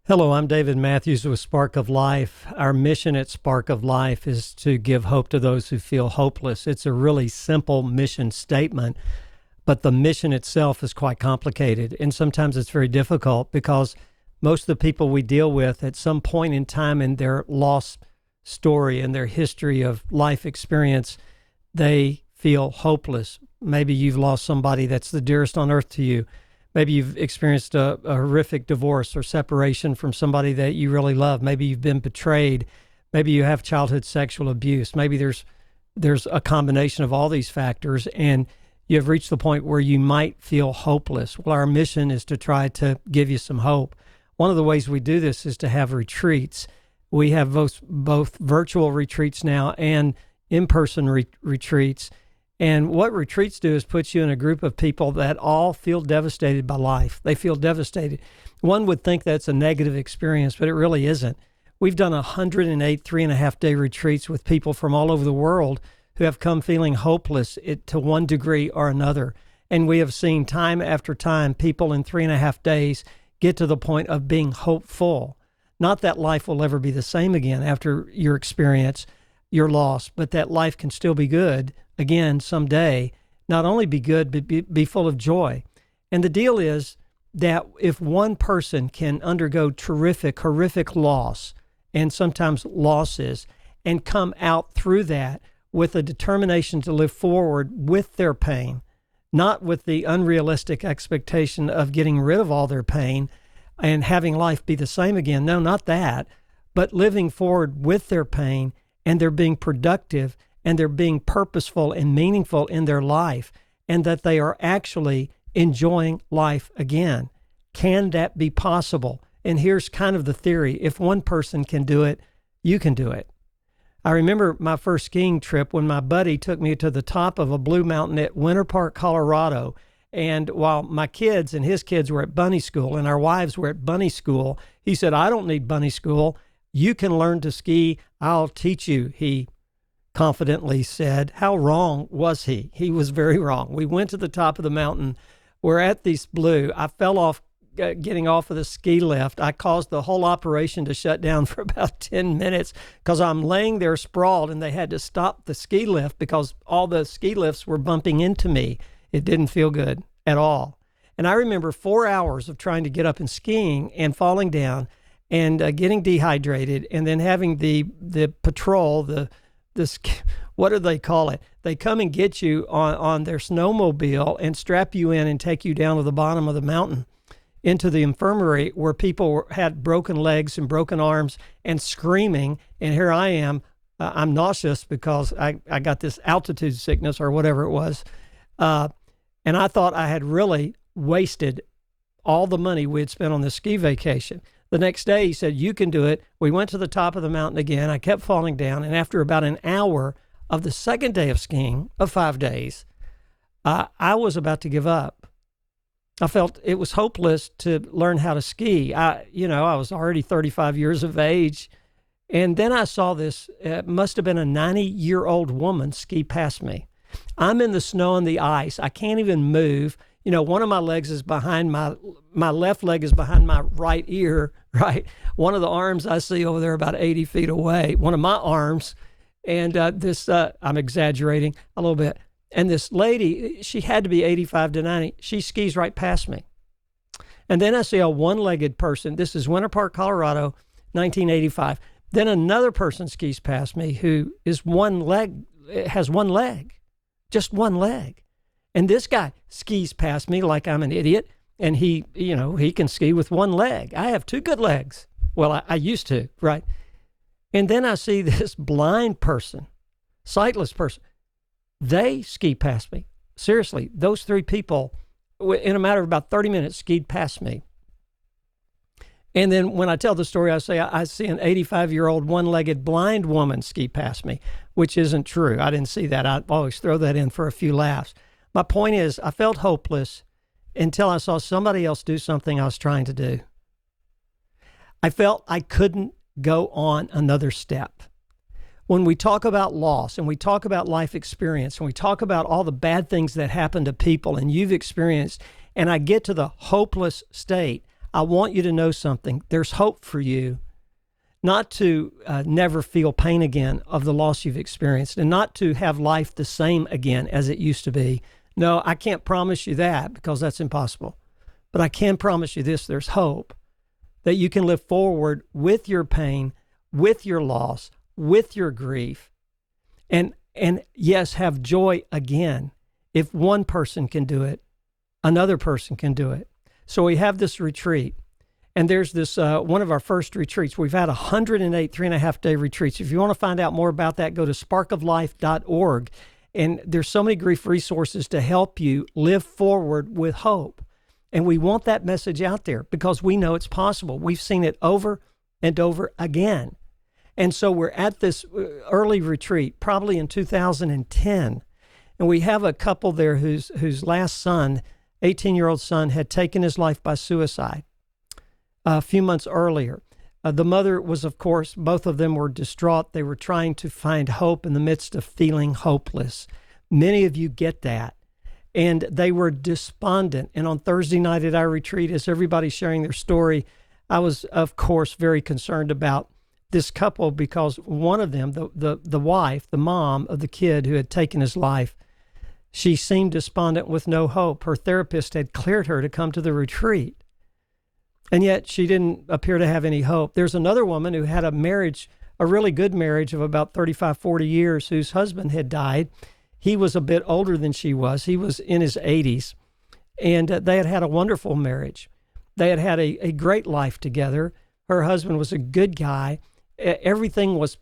Hello, I'm David Mathews with Spark of Life. Our mission at Spark of Life is to give hope to those who feel hopeless. It's a really simple mission statement, but the mission itself is quite complicated, and sometimes it's very difficult because most of the people we deal with at some point in time in their lost story and their history of life experience, they feel hopeless. Maybe you've lost somebody that's the dearest on earth to you. Maybe you've experienced a horrific divorce or separation from somebody that you really love. Maybe you've been betrayed. Maybe you have childhood sexual abuse. Maybe there's a combination of all these factors, and you have reached the point where you might feel hopeless. Well, our mission is to try to give you some hope. One of the ways we do this is to have retreats. We have both virtual retreats now and in-person retreats. And what retreats do is put you in a group of people that all feel devastated by life. They feel devastated. One would think that's a negative experience, but it really isn't. We've done 108 3.5-day retreats with people from all over the world who have come feeling hopeless to one degree or another. And we have seen time after time people in 3.5 days get to the point of being hopeful. Not that life will ever be the same again after your experience, your loss, but that life can still be good again someday. Not only be good, but be full of joy. And the deal is that if one person can undergo horrific loss, and sometimes losses, and come out through that with a determination to live forward with their pain, not with the unrealistic expectation of getting rid of all their pain and having life be the same again. No, not that, but living forward with their pain, and they're being productive, and they're being purposeful and meaningful in their life, and that they are actually enjoying life again. Can that be possible? And here's kind of the theory. If one person can do it, you can do it. I remember my first skiing trip when my buddy took me to the top of a blue mountain at Winter Park, Colorado. And while my kids and his kids were at bunny school and our wives were at bunny school, he said, "I don't need bunny school. You can learn to ski. I'll teach you," he confidently said. How wrong was he? He was very wrong. We went to the top of the mountain. We're at this blue. I fell off getting off of the ski lift. I caused the whole operation to shut down for about 10 minutes because I'm laying there sprawled, and they had to stop the ski lift because all the ski lifts were bumping into me. It didn't feel good at all. And I remember 4 hours of trying to get up and skiing and falling down and getting dehydrated, and then having the patrol, what do they call it? They come and get you on their snowmobile and strap you in and take you down to the bottom of the mountain into the infirmary where people had broken legs and broken arms and screaming. And here I am. I'm nauseous because I got this altitude sickness or whatever it was. And I thought I had really wasted all the money we had spent on this ski vacation. The next day, he said, "You can do it." We went to the top of the mountain again. I kept falling down. And after about an hour of the second day of skiing, of 5 days, I was about to give up. I felt it was hopeless to learn how to ski. I was already 35 years of age. And then I saw this, must have been a 90-year-old woman ski past me. I'm in the snow and the ice. I can't even move. One of my legs is behind my left leg is behind my right ear, right? One of the arms I see over there about 80 feet away, one of my arms. And I'm exaggerating a little bit. And this lady, she had to be 85 to 90. She skis right past me. And then I see a one-legged person. This is Winter Park, Colorado, 1985. Then another person skis past me who has one leg, just one leg. And this guy skis past me like I'm an idiot, and he can ski with one leg. I have two good legs. Well, I used to, right? And then I see this blind person, sightless person. They ski past me. Seriously, those three people, in a matter of about 30 minutes, skied past me. And then when I tell the story, I say I see an 85-year-old one-legged blind woman ski past me, which isn't true. I didn't see that. I always throw that in for a few laughs. My point is, I felt hopeless until I saw somebody else do something I was trying to do. I felt I couldn't go on another step. When we talk about loss and we talk about life experience and we talk about all the bad things that happen to people and you've experienced, and I get to the hopeless state, I want you to know something. There's hope for you, not to never feel pain again of the loss you've experienced, and not to have life the same again as it used to be. No, I can't promise you that, because that's impossible. But I can promise you this: there's hope that you can live forward with your pain, with your loss, with your grief, and yes, have joy again. If one person can do it, another person can do it. So we have this retreat, and there's this one of our first retreats. We've had 108 3.5-day retreats. If you want to find out more about that, go to sparkoflife.org. And there's so many grief resources to help you live forward with hope. And we want that message out there because we know it's possible. We've seen it over and over again. And so we're at this early retreat, probably in 2010. And we have a couple there whose last son, 18-year-old son, had taken his life by suicide a few months earlier. The mother was, of course, both of them were distraught. They were trying to find hope in the midst of feeling hopeless. Many of you get that. And they were despondent. And on Thursday night at our retreat, as everybody's sharing their story, I was, of course, very concerned about this couple, because one of them, the wife, the mom of the kid who had taken his life, she seemed despondent with no hope. Her therapist had cleared her to come to the retreat, and yet she didn't appear to have any hope. There's another woman who had a marriage, a really good marriage of about 35, 40 years, whose husband had died. He was a bit older than she was. He was in his 80s, and they had had a wonderful marriage. They had had a great life together. Her husband was a good guy. Everything was,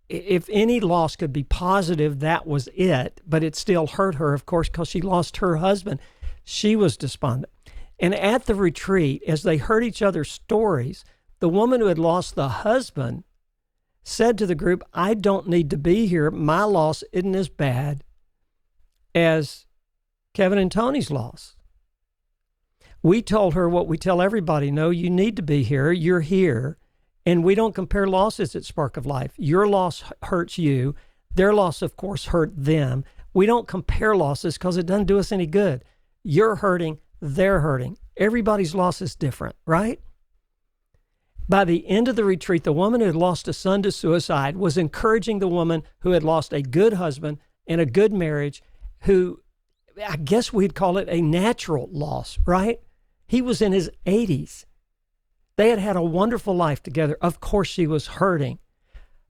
if any loss could be positive, that was it. But it still hurt her, of course, because she lost her husband. She was despondent. And at the retreat, as they heard each other's stories, the woman who had lost the husband said to the group, I don't need to be here. My loss isn't as bad as Kevin and Tony's loss. We told her what we tell everybody: no, you need to be here. You're here. And we don't compare losses at Spark of Life. Your loss hurts you. Their loss, of course, hurt them. We don't compare losses because it doesn't do us any good. You're hurting. They're hurting. Everybody's loss is different, right? By the end of the retreat, the woman who had lost a son to suicide was encouraging the woman who had lost a good husband and a good marriage, who I guess we'd call it a natural loss, right? He was in his 80s. They had had a wonderful life together. Of course, she was hurting.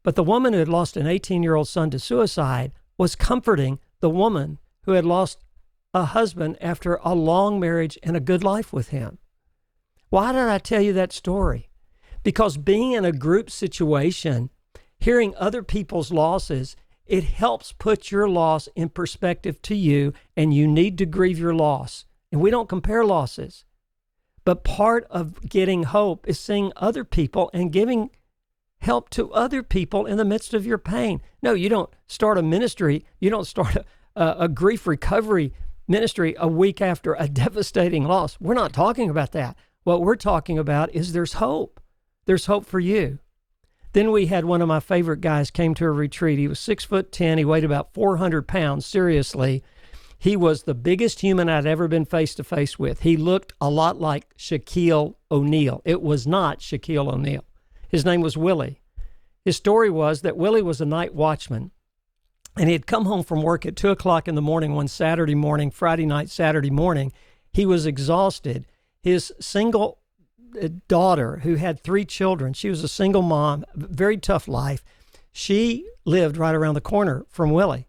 But the woman who had lost an 18-year-old son to suicide was comforting the woman who had lost a husband after a long marriage and a good life with him. Why did I tell you that story? Because being in a group situation, hearing other people's losses, it helps put your loss in perspective to you, and you need to grieve your loss. And we don't compare losses. But part of getting hope is seeing other people and giving help to other people in the midst of your pain. No, you don't start a ministry. You don't start a grief recovery ministry a week after a devastating loss. We're not talking about that. What we're talking about is there's hope. There's hope for you. Then we had one of my favorite guys came to a retreat. He was 6'10". He weighed about 400 pounds. Seriously. He was the biggest human I'd ever been face to face with. He looked a lot like Shaquille O'Neal. It was not Shaquille O'Neal. His name was Willie. His story was that Willie was a night watchman, and he had come home from work at 2 o'clock in the morning one Saturday morning, Friday night, Saturday morning. He was exhausted. His single daughter, who had 3 children, she was a single mom, very tough life. She lived right around the corner from Willie.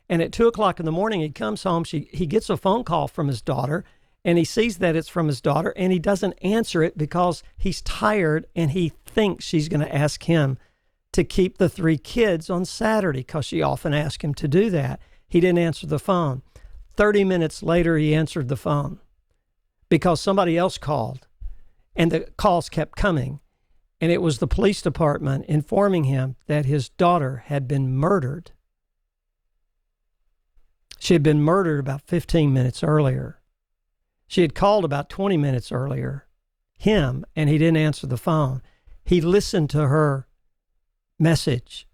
And at 2 o'clock in the morning, he comes home, he gets a phone call from his daughter, and he sees that it's from his daughter, and he doesn't answer it because he's tired, and he thinks she's going to ask him to keep the 3 kids on Saturday, because she often asks him to do that. He didn't answer the phone. 30 minutes later, he answered the phone because somebody else called, and the calls kept coming. And it was the police department informing him that his daughter had been murdered. She had been murdered about 15 minutes earlier. She had called about 20 minutes earlier, him, and he didn't answer the phone. He listened to her message.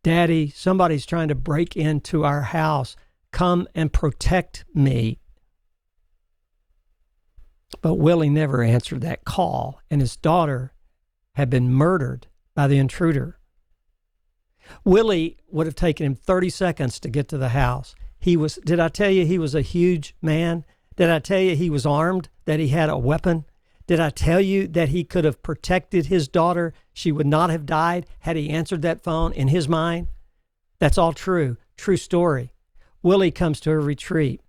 Daddy, somebody's trying to break into our house. Come and protect me. But Willie never answered that call, and his daughter had been murdered by the intruder. Willie would have taken him 30 seconds to get to the house. Did I tell you he was a huge man? Did I tell you he was armed, that he had a weapon? Did I tell you that he could have protected his daughter? She would not have died had he answered that phone in his mind. That's all true. True story. Willie comes to a retreat.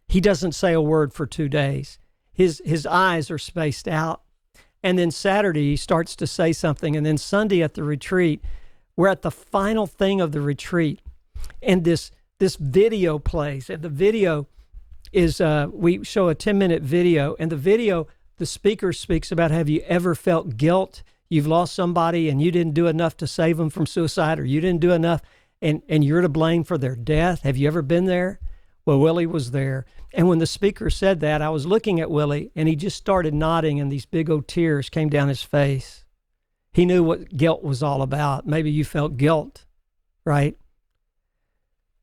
He doesn't say a word for 2 days. His eyes are spaced out. And then Saturday he starts to say something. And then Sunday at the retreat, we're at the final thing of the retreat. And this video plays. And the video is, we show a 10-minute video. And the video, the speaker speaks about, have you ever felt guilt? You've lost somebody and you didn't do enough to save them from suicide, or you didn't do enough and you're to blame for their death. Have you ever been there? Well, Willie was there. And when the speaker said that, I was looking at Willie and he just started nodding and these big old tears came down his face. He knew what guilt was all about. Maybe you felt guilt, right?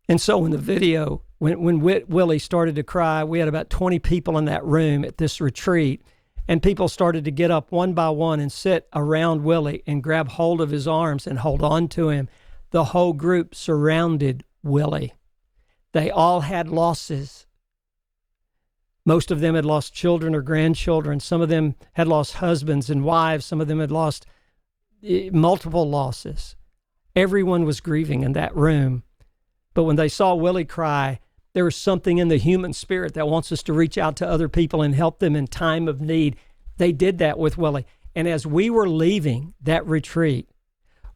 And so in the video, when Willie started to cry, we had about 20 people in that room at this retreat, and people started to get up one by one and sit around Willie and grab hold of his arms and hold on to him. The whole group surrounded Willie. They all had losses. Most of them had lost children or grandchildren. Some of them had lost husbands and wives. Some of them had lost multiple losses. Everyone was grieving in that room. But when they saw Willie cry, there was something in the human spirit that wants us to reach out to other people and help them in time of need. They did that with Willie. And as we were leaving that retreat,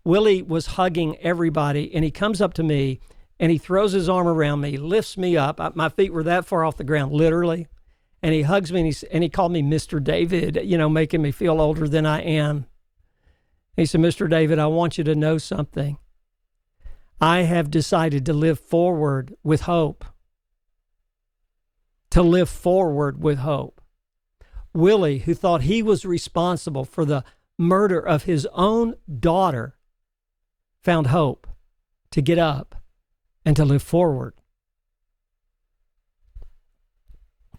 Willie was hugging everybody, and he comes up to me, and he throws his arm around me, lifts me up. My feet were that far off the ground, literally. And he hugs me, and he called me Mr. David, making me feel older than I am. He said, Mr. David, I want you to know something. I have decided to live forward with hope. To live forward with hope. Willie, who thought he was responsible for the murder of his own daughter, found hope to get up and to live forward.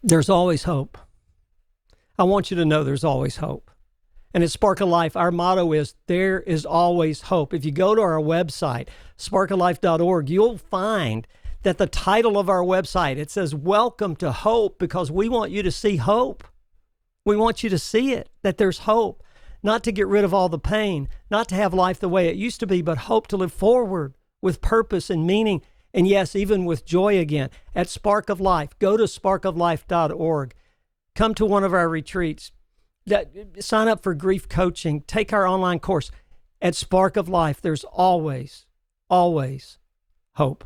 There's always hope. I want you to know there's always hope. And at Spark of Life, our motto is, there is always hope. If you go to our website, sparkoflife.org, you'll find that the title of our website, it says, Welcome to Hope, because we want you to see hope. We want you to see it, that there's hope. Not to get rid of all the pain, not to have life the way it used to be, but hope to live forward with purpose and meaning, and yes, even with joy again. At Spark of Life, go to sparkoflife.org. Come to one of our retreats. Sign up for grief coaching. Take our online course. At Spark of Life, there's always, always hope.